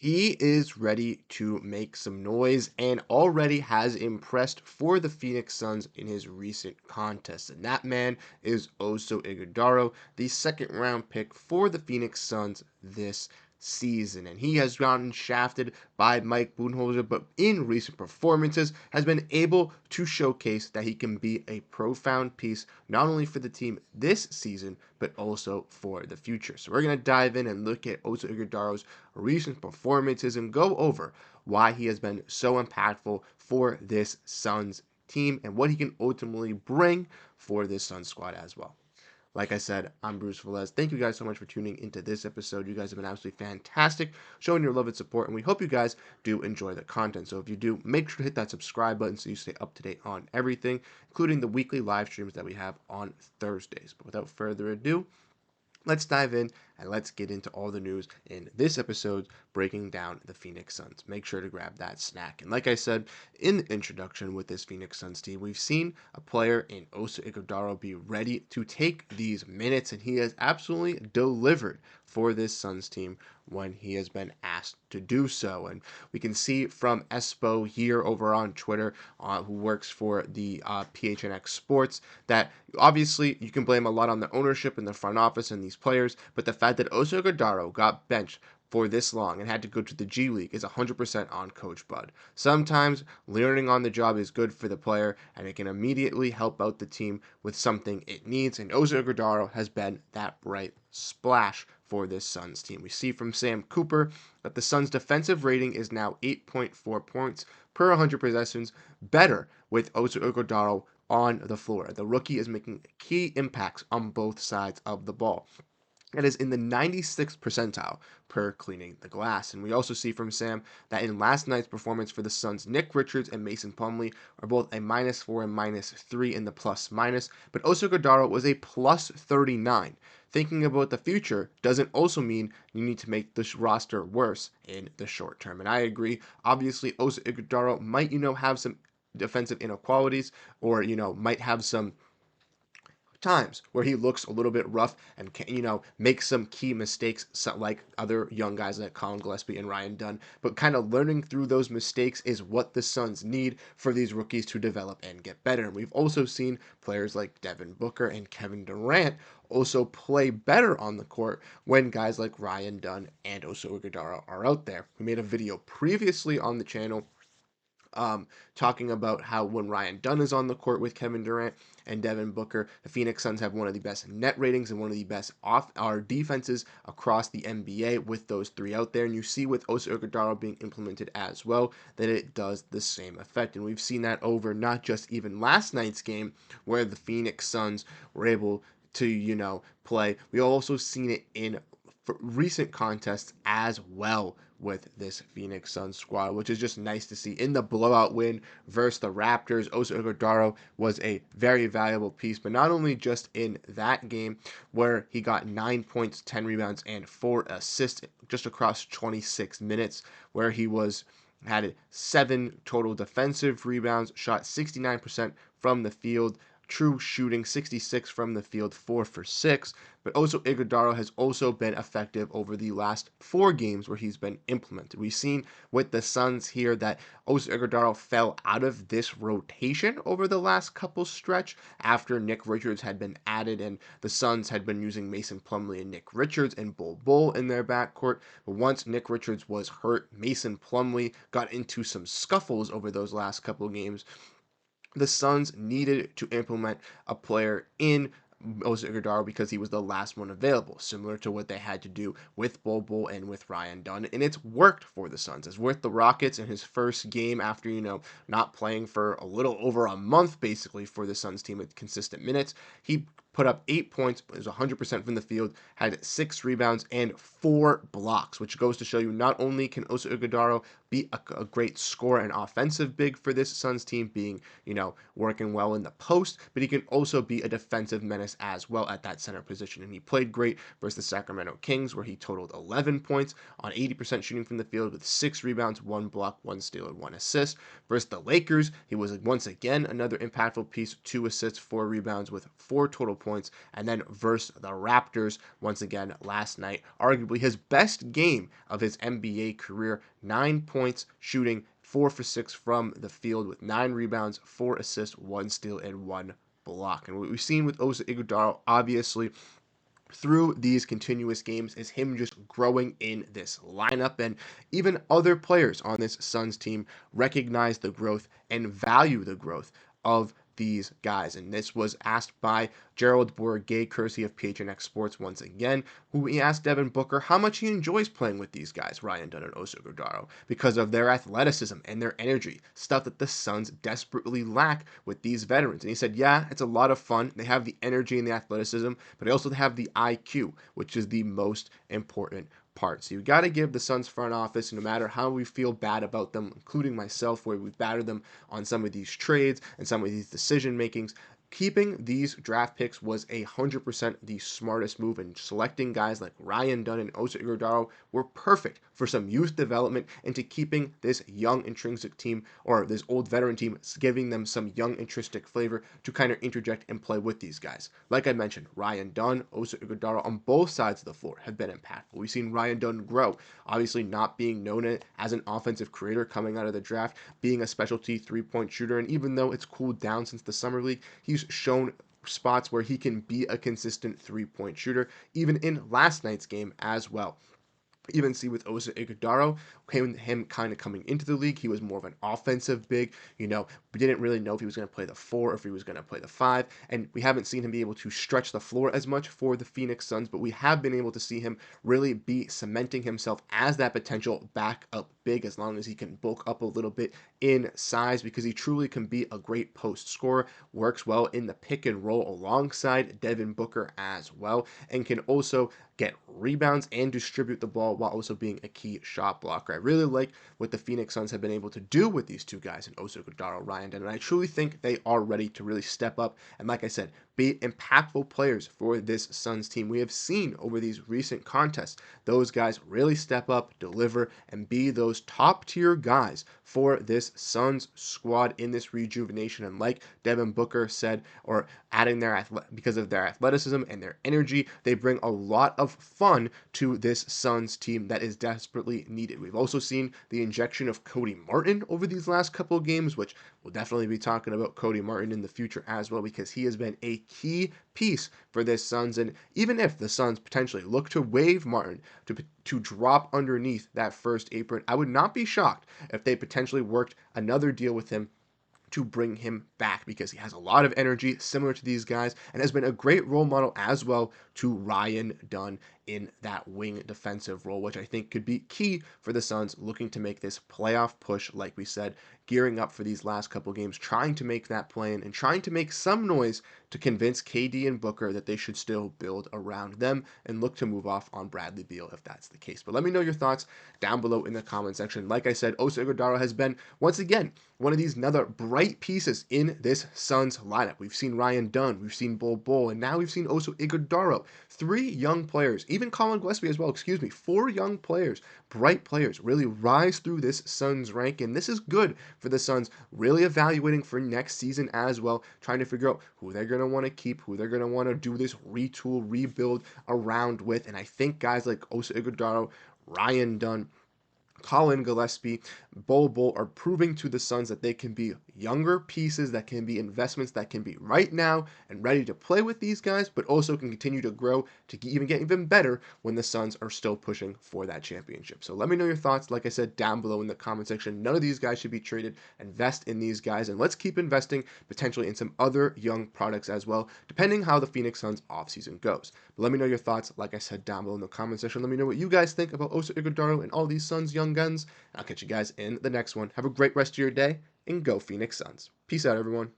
He is ready to make some noise and already has impressed for the Phoenix Suns in his recent contests. And that man is Oso Ighodaro, the second round pick for the Phoenix Suns this season. And he has gotten shafted by Mike Budenholzer, but in recent performances has been able to showcase that he can be a profound piece, not only for the team this season, but also for the future. So we're going to dive in and look at Oso Ighodaro's recent performances and go over why he has been so impactful for this Suns team and what he can ultimately bring for this Suns squad as well. Like I said, I'm Bruce Velez. Thank you guys so much for tuning into this episode. You guys have been absolutely fantastic, showing your love and support, and we hope you guys do enjoy the content. So if you do, make sure to hit that subscribe button so you stay up to date on everything, including the weekly live streams that we have on Thursdays. But without further ado, let's dive in and let's get into all the news in this episode breaking down the Phoenix Suns. Make sure to grab that snack. And like I said in the introduction with this Phoenix Suns team, we've seen a player in Oso Ighodaro be ready to take these minutes, and he has absolutely delivered for this Suns team when he has been asked to do so. And we can see from Espo here over on Twitter, who works for the PHNX Sports, that obviously you can blame a lot on the ownership and the front office and these players, but the fact that Oso Ighodaro got benched for this long and had to go to the G League is 100% on Coach Bud. Sometimes learning on the job is good for the player, and it can immediately help out the team with something it needs, and Oso Ighodaro has been that bright splash for this Suns team. We see from Sam Cooper that the Suns' defensive rating is now 8.4 points per 100 possessions, better with Oso Ighodaro on the floor. The rookie is making key impacts on both sides of the ball. It is in the 96th percentile per cleaning the glass. And we also see from Sam that in last night's performance for the Suns, Nick Richards and Mason Plumlee are both a -4 and -3 in the plus minus, but Oso Ighodaro was a plus 39. Thinking about the future doesn't also mean you need to make this roster worse in the short term. And I agree. Obviously, Oso Ighodaro might, have some defensive inequalities or, might have some times where he looks a little bit rough and can, make some key mistakes like other young guys like Colin Gillespie and Ryan Dunn. But kind of learning through those mistakes is what the Suns need for these rookies to develop and get better. And we've also seen players like Devin Booker and Kevin Durant also play better on the court when guys like Ryan Dunn and Oso Ighodaro are out there. We made a video previously on the channel talking about how when Ryan Dunn is on the court with Kevin Durant and Devin Booker, the Phoenix Suns have one of the best net ratings and one of the best defenses across the NBA with those three out there. And you see with Oso Ighodaro being implemented as well that it does the same effect. And we've seen that over not just even last night's game where the Phoenix Suns were able to, play. We also seen it in recent contests as well with this Phoenix Suns squad, which is just nice to see. In the blowout win versus the Raptors, Oso Ighodaro was a very valuable piece, but not only just in that game where he got 9 points, 10 rebounds, and 4 assists just across 26 minutes, where he had 7 total defensive rebounds, shot 69% from the field, true shooting 66 from the field, 4 for 6. But Oso Ighodaro has also been effective over the last 4 games where he's been implemented. We've seen with the Suns here that Oso Ighodaro fell out of this rotation over the last couple stretch after Nick Richards had been added, and the Suns had been using Mason Plumlee and Nick Richards and Bull in their backcourt. But once Nick Richards was hurt, Mason Plumlee got into some scuffles over those last couple games. The Suns needed to implement a player in Oso Ighodaro because he was the last one available, similar to what they had to do with Bull and with Ryan Dunn, and it's worked for the Suns. It's worth the Rockets in his first game after, not playing for a little over a month, basically, for the Suns team with consistent minutes. He put up 8 points, but was 100% from the field, had 6 rebounds and 4 blocks, which goes to show you not only can Oso Ighodaro be a great scorer and offensive big for this Suns team, being, working well in the post, but he can also be a defensive menace as well at that center position. And he played great versus the Sacramento Kings, where he totaled 11 points on 80% shooting from the field with 6 rebounds, 1 block, 1 steal, and 1 assist. Versus the Lakers, he was once again another impactful piece, 2 assists, 4 rebounds with 4 total points. And then versus the Raptors, once again, last night, arguably his best game of his NBA career, 9 points, shooting 4 for 6 from the field with 9 rebounds, 4 assists, 1 steal, and 1 block. And what we've seen with Osa Iguodala, obviously, through these continuous games is him just growing in this lineup. And even other players on this Suns team recognize the growth and value the growth of these guys. And this was asked by Gerald Bourguet, courtesy of PHNX Sports once again, who he asked Devin Booker how much he enjoys playing with these guys, Ryan Dunn and Oso Gordaro, because of their athleticism and their energy, stuff that the Suns desperately lack with these veterans. And he said, yeah, it's a lot of fun. They have the energy and the athleticism, but they also have the IQ, which is the most important part. So you got to give the Suns front office, no matter how we feel bad about them, including myself, where we battered them on some of these trades and some of these decision makings, keeping these draft picks was 100% the smartest move, and selecting guys like Ryan Dunn and Osa Iguodala were perfect for some youth development into keeping this young intrinsic team, or this old veteran team, giving them some young intrinsic flavor to kind of interject and play with these guys. Like I mentioned, Ryan Dunn, Osa Iguodala on both sides of the floor have been impactful. We've seen Ryan Dunn grow, obviously not being known as an offensive creator coming out of the draft, being a specialty three-point shooter, and even though it's cooled down since the summer league, he's shown spots where he can be a consistent three-point shooter, even in last night's game as well. Even see with Osa Iguodala, him kind of coming into the league, he was more of an offensive big. We didn't really know if he was going to play the 4 or if he was going to play the 5, and we haven't seen him be able to stretch the floor as much for the Phoenix Suns, but we have been able to see him really be cementing himself as that potential backup big, as long as he can bulk up a little bit in size, because he truly can be a great post scorer, works well in the pick and roll alongside Devin Booker as well, and can also get rebounds and distribute the ball while also being a key shot blocker. I really like what the Phoenix Suns have been able to do with these two guys in Oso Iguodala, Ryan Dunn, and I truly think they are ready to really step up and, like I said, be impactful players for this Suns team. We have seen over these recent contests those guys really step up, deliver, and be those top tier guys for this Suns squad in this rejuvenation. And like Devin Booker said, or adding because of their athleticism and their energy, they bring a lot of fun to this Suns team that is desperately needed. We've also seen the injection of Cody Martin over these last couple of games, which we'll definitely be talking about Cody Martin in the future as well, because he has been a key piece for this Suns. And even if the Suns potentially look to waive Martin to drop underneath that first apron, I would not be shocked if they potentially worked another deal with him to bring him back, because he has a lot of energy similar to these guys and has been a great role model as well to Ryan Dunn in that wing defensive role, which I think could be key for the Suns looking to make this playoff push, like we said, gearing up for these last couple games, trying to make that play in and trying to make some noise to convince KD and Booker that they should still build around them and look to move off on Bradley Beal if that's the case. But let me know your thoughts down below in the comment section. Like I said, Osa Iguodala has been, once again, one of these another bright pieces in this Suns lineup. We've seen Ryan Dunn, we've seen Bol, and now we've seen Osa Iguodala. 3 young players, even Colin Gillespie as well, 4 young players, bright players, really rise through this Suns rank, and this is good for the Suns, really evaluating for next season as well, trying to figure out who they're going to want to keep, who they're going to want to do this retool, rebuild around with, and I think guys like Osa Iguodala, Ryan Dunn, Colin Gillespie, Bol are proving to the Suns that they can be younger pieces, that can be investments that can be right now and ready to play with these guys, but also can continue to grow to even get even better when the Suns are still pushing for that championship. So let me know your thoughts, like I said, down below in the comment section. None of these guys should be traded. Invest in these guys, and let's keep investing potentially in some other young products as well, depending how the Phoenix Suns offseason goes. But let me know your thoughts, like I said, down below in the comment section. Let me know what you guys think about Osa Iguodala and all these Suns young guns. I'll catch you guys in the next one. Have a great rest of your day, and go Phoenix Suns. Peace out, everyone.